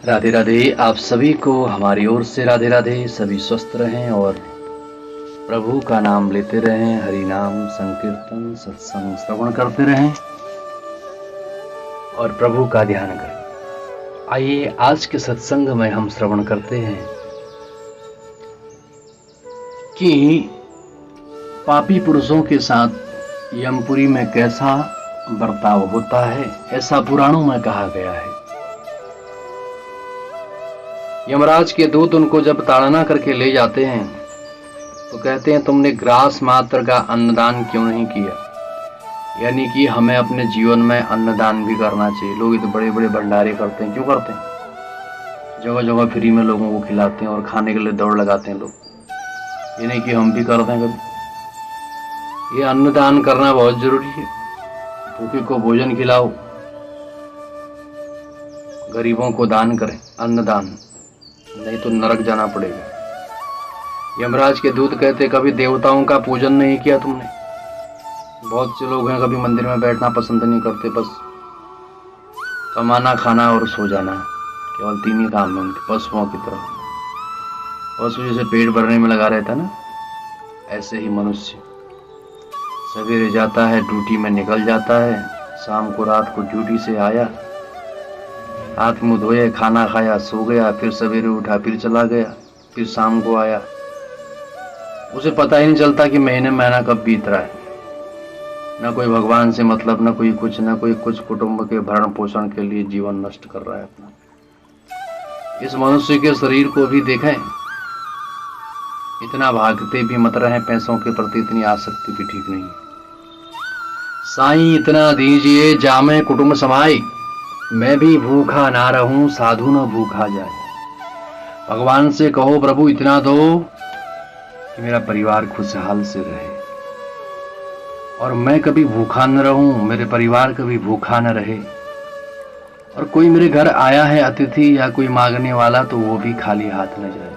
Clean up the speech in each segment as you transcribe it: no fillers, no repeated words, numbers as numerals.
राधे राधे। आप सभी को हमारी ओर से राधे राधे। सभी स्वस्थ रहें और प्रभु का नाम लेते रहें, हरि नाम संकीर्तन सत्संग श्रवण करते रहें और प्रभु का ध्यान करें। आइए आज के सत्संग में हम श्रवण करते हैं कि पापी पुरुषों के साथ यमपुरी में कैसा बर्ताव होता है, ऐसा पुराणों में कहा गया है। यमराज के दूत उनको जब ताड़ना करके ले जाते हैं तो कहते हैं तुमने ग्रास मात्र का अन्नदान क्यों नहीं किया, यानी कि हमें अपने जीवन में अन्नदान भी करना चाहिए। लोग इतने बड़े बड़े भंडारे करते हैं, क्यों करते हैं? जगह जगह फ्री में लोगों को खिलाते हैं और खाने के लिए दौड़ लगाते हैं लोग। ये नहीं कि हम भी करते हैं कभी। ये अन्नदान करना बहुत जरूरी है। भूखे को भोजन खिलाओ, गरीबों को दान करें, अन्नदान, नहीं तो नरक जाना पड़ेगा। यमराज के दूत कहते कभी देवताओं का पूजन नहीं किया तुमने। बहुत से लोग हैं कभी मंदिर में बैठना पसंद नहीं करते, बस कमाना खाना और सो जाना, केवल तीन ही काम है उनके, पशुओं की तरह। पशु जैसे पेट भरने में लगा रहता ना, ऐसे ही मनुष्य सवेरे जाता है, ड्यूटी में निकल जाता है, शाम को रात को ड्यूटी से आया, हाथ मुंह धोए, खाना खाया, सो गया, फिर सवेरे उठा, फिर चला गया, फिर शाम को आया। उसे पता ही नहीं चलता कि महीना कब बीत रहा है। न कोई भगवान से मतलब, न कोई कुछ, न कोई कुछ, कुटुंब के भरण पोषण के लिए जीवन नष्ट कर रहा है अपना। इस मनुष्य के शरीर को भी देखें, इतना भागते भी मत रहे पैसों के प्रति, इतनी आसक्ति भी ठीक नहीं। साईं इतना दीजिए जामे कुटुंब समाई, मैं भी भूखा ना रहूं साधु न भूखा जाए। भगवान से कहो प्रभु इतना दो कि मेरा परिवार खुशहाल से रहे और मैं कभी भूखा न रहूं, मेरे परिवार कभी भूखा न रहे, और कोई मेरे घर आया है अतिथि या कोई मांगने वाला तो वो भी खाली हाथ न जाए,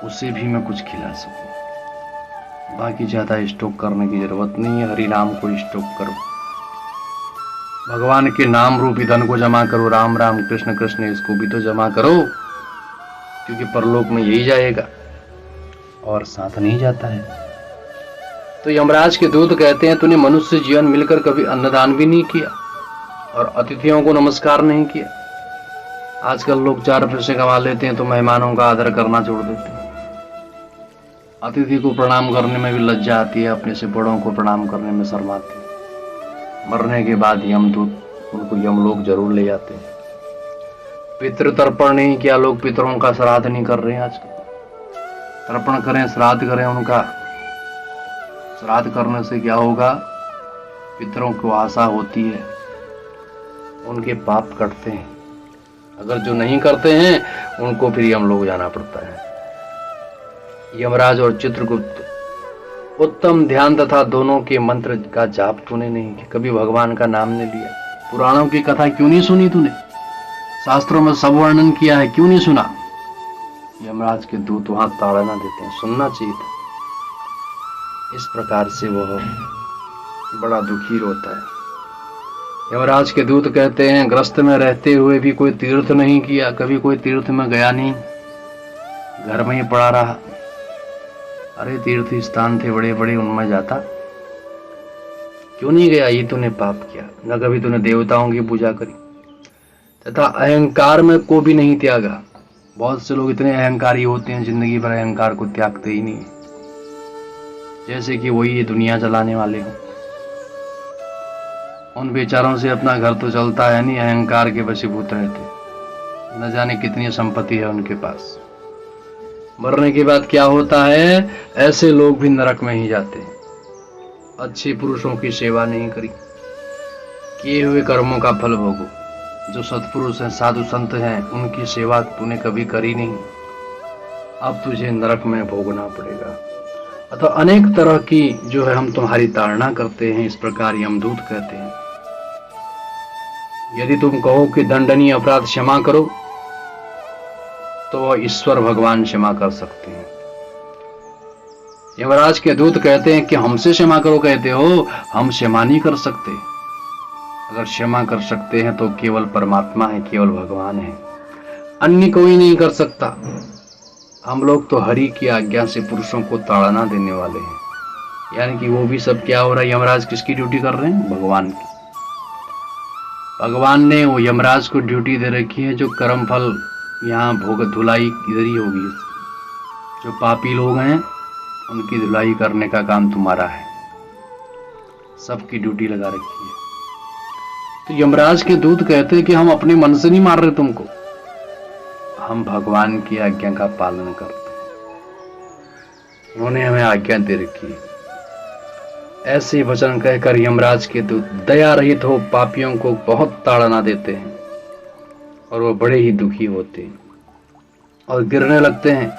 उसे भी मैं कुछ खिला सकूं। बाकी ज्यादा स्टॉक करने की जरूरत नहीं है। हरि नाम को स्टॉक करो, भगवान के नाम रूपी धन को जमा करो, राम राम कृष्ण कृष्ण इसको भी तो जमा करो, क्योंकि परलोक में यही जाएगा और साथ नहीं जाता है। तो यमराज के दूत कहते हैं तूने मनुष्य जीवन मिलकर कभी अन्नदान भी नहीं किया और अतिथियों को नमस्कार नहीं किया। आजकल लोग 4 पैसे कमा लेते हैं तो मेहमानों का आदर करना छोड़ देते हैं। अतिथि को प्रणाम करने में भी लज्जा आती है, अपने से बड़ों को प्रणाम करने में शर्म आती है। मरने के बाद यमदूत उनको यमलोक जरूर ले जाते हैं। पितृ तर्पण नहीं किया, लोग पितरों का श्राद्ध नहीं कर रहे हैं आजकल। तर्पण करें, श्राद्ध करें उनका। श्राद्ध करने से क्या होगा? पितरों को आशा होती है, उनके पाप कटते हैं। अगर जो नहीं करते हैं उनको फिर यमलोक जाना पड़ता है। यमराज और चित्रगुप्त, उत्तम ध्यान तथा दोनों के मंत्र का जाप तूने नहीं किया, कभी भगवान का नाम नहीं लिया। पुराणों की कथा क्यों नहीं सुनी तूने? शास्त्रों में सब वर्णन किया है, क्यों नहीं सुना? यमराज के दूत वहां ताड़ना देते हैं, सुनना चाहिए था। इस प्रकार से वह बड़ा दुखी रोता है। यमराज के दूत कहते हैं ग्रस्त में रहते हुए भी कोई तीर्थ नहीं किया, कभी कोई तीर्थ में गया नहीं, घर में ही पड़ा रहा। अरे तीर्थ स्थान थे बड़े बड़े, उनमें जाता क्यों नहीं गया? ये तूने पाप किया। न कभी तूने देवताओं की पूजा करी तथा अहंकार में को भी नहीं त्यागा। बहुत से लोग इतने अहंकारी होते हैं, जिंदगी भर अहंकार को त्यागते ही नहीं, जैसे कि वही ये दुनिया चलाने वाले हो। उन बेचारों से अपना घर तो चलता है नहीं, अहंकार के वशीभूत रहते। न जाने कितनी संपत्ति है उनके पास। मरने के बाद क्या होता है? ऐसे लोग भी नरक में ही जाते हैं। अच्छे पुरुषों की सेवा नहीं करी, किए हुए कर्मों का फल भोगो। जो सत्पुरुष हैं, साधु संत हैं, उनकी सेवा तूने कभी करी नहीं, अब तुझे नरक में भोगना पड़ेगा। अतः अनेक तरह की जो है हम तुम्हारी ताड़ना करते हैं। इस प्रकार यमदूत कहते हैं यदि तुम कहो कि दंडनीय अपराध क्षमा करो तो वह ईश्वर भगवान क्षमा कर सकते हैं। यमराज के दूत कहते हैं कि हमसे क्षमा करो कहते हो, हम क्षमा नहीं कर सकते। अगर क्षमा कर सकते हैं तो केवल परमात्मा है, केवल भगवान है। अन्य कोई नहीं कर सकता। हम लोग तो हरि की आज्ञा से पुरुषों को ताड़ना देने वाले हैं। यानी कि वो भी सब क्या हो रहा है, यमराज किसकी ड्यूटी कर रहे हैं? भगवान की। भगवान ने वो यमराज को ड्यूटी दे रखी है, जो कर्म फल यहाँ भोग धुलाई इधर ही होगी। जो पापी लोग हैं उनकी धुलाई करने का काम तुम्हारा है। सबकी ड्यूटी लगा रखी है। तो यमराज के दूत कहते हैं कि हम अपने मन से नहीं मार रहे तुमको, हम भगवान की आज्ञा का पालन करते हैं। उन्होंने हमें आज्ञा दे रखी है। ऐसे वचन कहकर यमराज के दूत दया रहित हो पापियों को बहुत ताड़ना देते हैं और वो बड़े ही दुखी होते हैं और गिरने लगते हैं।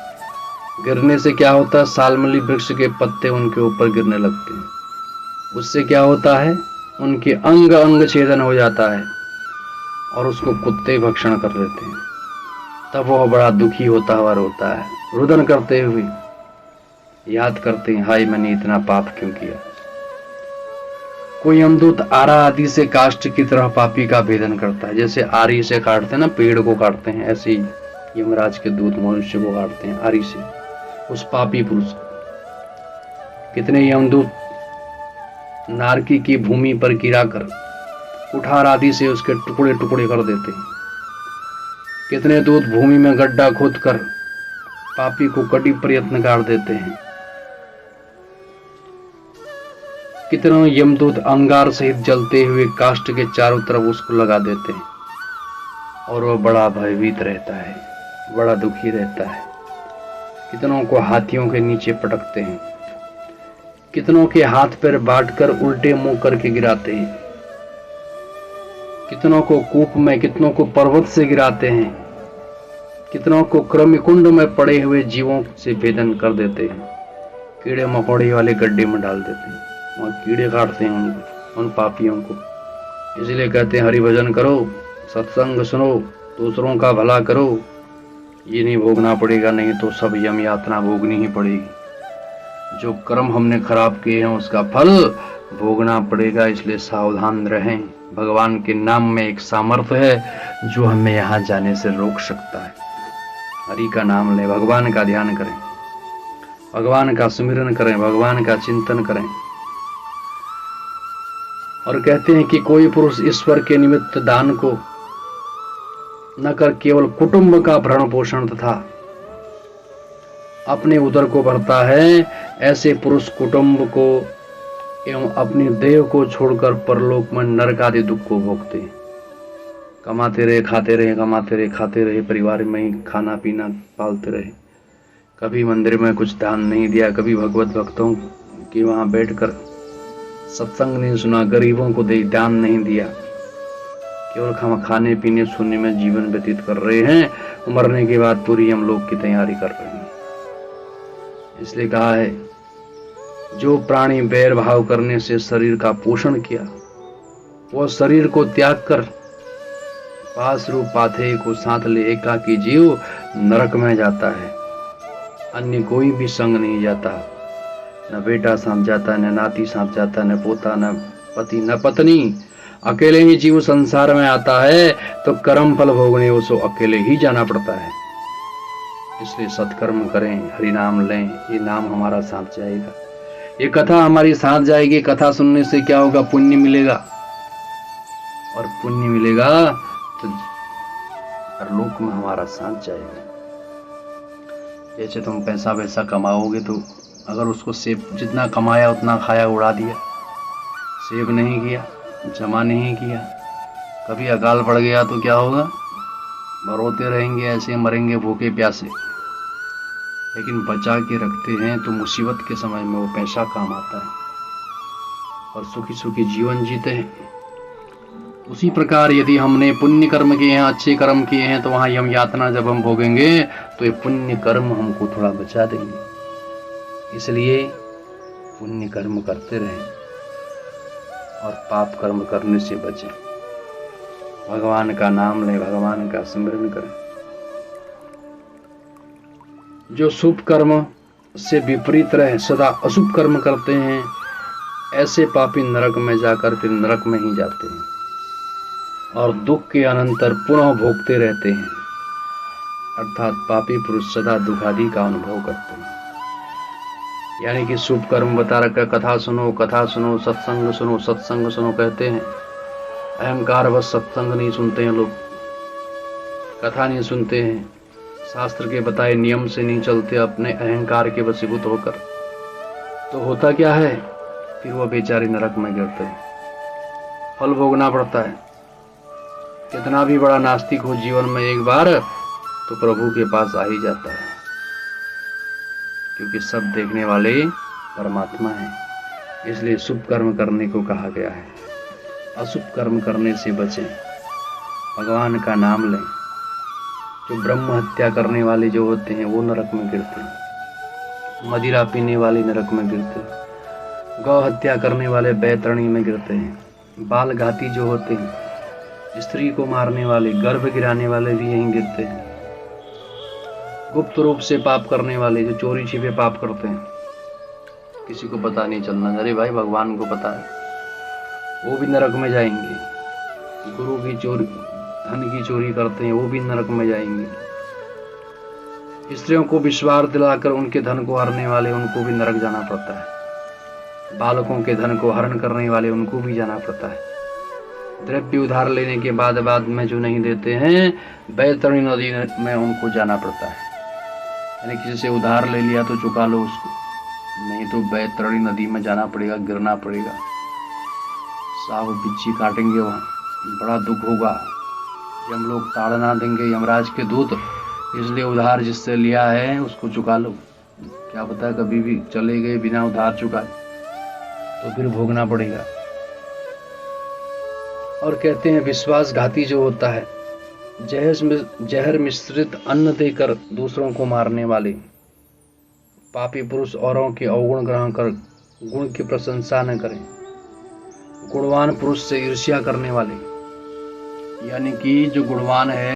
गिरने से क्या होता है? सालमली वृक्ष के पत्ते उनके ऊपर गिरने लगते हैं। उससे क्या होता है? उनके अंग अंग छेदन हो जाता है और उसको कुत्ते भक्षण कर लेते हैं। तब वह बड़ा दुखी होता हुआ रोता है, रुदन करते हुए याद करते हैं, हाय मैंने इतना पाप क्यों किया। कोई यमदूत आरा आदि से काष्ठ की तरह पापी का भेदन करता है। जैसे आरी से काटते हैं ना, पेड़ को काटते हैं, ऐसे ही यमराज के दूत मनुष्य को काटते हैं आरी से, उस पापी पुरुष। कितने यमदूत नारकी की भूमि पर गिराकर कुठार आदि से उसके टुकड़े टुकड़े कर देते हैं। कितने दूत भूमि में गड्ढा खोदकर पापी को कड़ी प्रयत्न कर देते हैं। कितनों यमदूत अंगार सहित जलते हुए काष्ठ के चारों तरफ उसको लगा देते हैं और वह बड़ा भयभीत रहता है, बड़ा दुखी रहता है। कितनों को हाथियों के नीचे पटकते हैं, कितनों के हाथ पैर बांटकर उल्टे मुंह करके गिराते हैं, कितनों को कूप में, कितनों को पर्वत से गिराते हैं, कितनों को क्रमिकुंड में पड़े हुए जीवों से भेदन कर देते हैं, कीड़े मकोड़े वाले गड्ढे में डाल देते हैं, वहां कीड़े काटते हैं उन पापियों को। इसलिए कहते हैं हरि भजन करो, सत्संग सुनो, दूसरों का भला करो, ये नहीं भोगना पड़ेगा, नहीं तो सब यम यातना भोगनी ही पड़ेगी। जो कर्म हमने खराब किए हैं उसका फल भोगना पड़ेगा, इसलिए सावधान रहें। भगवान के नाम में एक सामर्थ्य है जो हमें यहाँ जाने से रोक सकता है। हरि का नाम लें, भगवान का ध्यान करें, भगवान का स्मरण करें, भगवान का चिंतन करें। और कहते हैं कि कोई पुरुष ईश्वर के निमित्त दान को न कर केवल कुटुंब का भरण पोषण तथा अपने उदर को भरता है, ऐसे पुरुष कुटुंब को एवं अपनी देह को छोड़कर परलोक में नरक आदि दुख को भोगते हैं। कमाते रहे खाते रहे, कमाते रहे खाते रहे, परिवार में ही खाना पीना पालते रहे, कभी मंदिर में कुछ दान नहीं दिया, कभी भगवत भक्तों की वहां बैठकर सत्संग नहीं सुना, गरीबों को दान नहीं दिया, केवल हम खाने पीने सोने में जीवन व्यतीत कर रहे हैं, मरने के बाद पूरी हम लोग की तैयारी कर रहे हैं। इसलिए कहा है, जो प्राणी बैर भाव करने से शरीर का पोषण किया, वह शरीर को त्याग कर पास रूप पाथे को साथ ले एकाकी जीव नरक में जाता है। अन्य कोई भी संग नहीं जाता, न बेटा साथ जाता, न नाती साथ जाता, न पोता, न पति, न पत्नी, अकेले ही जीव संसार में आता है। तो कर्म फल भोगने उसको अकेले ही जाना पड़ता है। इसलिए सत्कर्म करें, हरि नाम लें, ये नाम हमारा साथ जाएगा, ये कथा हमारी साथ जाएगी। कथा सुनने से क्या होगा? पुण्य मिलेगा, और पुण्य मिलेगा तो परलोक में हमारा साथ जाएगा। जैसे तुम पैसा वैसा कमाओगे तो अगर उसको सेव जितना कमाया उतना खाया, उड़ा दिया, सेव नहीं किया, जमा नहीं किया, कभी अकाल पड़ गया तो क्या होगा? रोते रहेंगे, ऐसे मरेंगे भूखे प्यासे। लेकिन बचा के रखते हैं तो मुसीबत के समय में वो पैसा काम आता है और सुखी सुखी जीवन जीते हैं। उसी प्रकार यदि हमने पुण्य कर्म किए हैं, अच्छे कर्म किए हैं, तो वहां यम यातना जब हम भोगेंगे तो ये पुण्य कर्म हमको थोड़ा बचा देंगे। इसलिए पुण्य कर्म करते रहें और पाप कर्म करने से बचें। भगवान का नाम लें, भगवान का स्मरण करें। जो शुभ कर्म से विपरीत रहे, सदा अशुभ कर्म करते हैं, ऐसे पापी नरक में जाकर फिर नरक में ही जाते हैं और दुख के अनंतर पुनः भोगते रहते हैं। अर्थात पापी पुरुष सदा दुखादि का अनुभव करते हैं। यानी कि शुभ कर्म बता रखा, कथा सुनो, सत्संग सुनो कहते हैं। अहंकार बस सत्संग नहीं सुनते हैं लोग, कथा नहीं सुनते हैं, शास्त्र के बताए नियम से नहीं चलते, अपने अहंकार के वशीभूत होकर। तो होता क्या है, फिर वो बेचारे नरक में गिरते हैं, फल भोगना पड़ता है। कितना भी बड़ा नास्तिक हो जीवन में एक बार तो प्रभु के पास आ ही जाता है, क्योंकि सब देखने वाले परमात्मा है। इसलिए शुभ कर्म करने को कहा गया है, अशुभ कर्म करने से बचें, भगवान का नाम लें। जो ब्रह्म हत्या करने वाले जो होते हैं वो नरक में गिरते हैं, मदिरा पीने वाले नरक में गिरते हैं, गौ हत्या करने वाले बैतरणी में गिरते हैं, बाल घाती जो होते हैं, स्त्री को मारने वाले, गर्भ गिराने वाले भी यहीं गिरते हैं। गुप्त रूप से पाप करने वाले, जो चोरी छिपे पाप करते हैं, किसी को पता नहीं चलना, अरे भाई भगवान को पता है, वो भी नरक में जाएंगे। गुरु की चोरी, धन की चोरी करते हैं, वो भी नरक में जाएंगे। स्त्रियों को विश्वास दिलाकर उनके धन को हरने वाले, उनको भी नरक जाना पड़ता है। बालकों के धन को हरण करने वाले, उनको भी जाना पड़ता है। द्रव्य उधार लेने के बाद में जो नहीं देते हैं, बैतरणी नदी में उनको जाना पड़ता है। यानी किसी से उधार ले लिया तो चुका लो उसको, नहीं तो बैतरणी नदी में जाना पड़ेगा, गिरना पड़ेगा, सांप बिच्छी काटेंगे, वहाँ बड़ा दुख होगा। हम लोग ताड़ना देंगे यमराज के दूत, इसलिए उधार जिससे लिया है उसको चुका लो। क्या पता कभी भी चले गए बिना उधार चुकाए तो फिर भोगना पड़ेगा। और कहते हैं विश्वासघाती जो होता है, जहर मिश्रित अन्न देकर दूसरों को मारने वाले, पापी पुरुष औरों के अवगुण ग्रहण कर गुण की प्रशंसा न करें, गुणवान पुरुष से ईर्ष्या करने वाले, यानी कि जो गुणवान है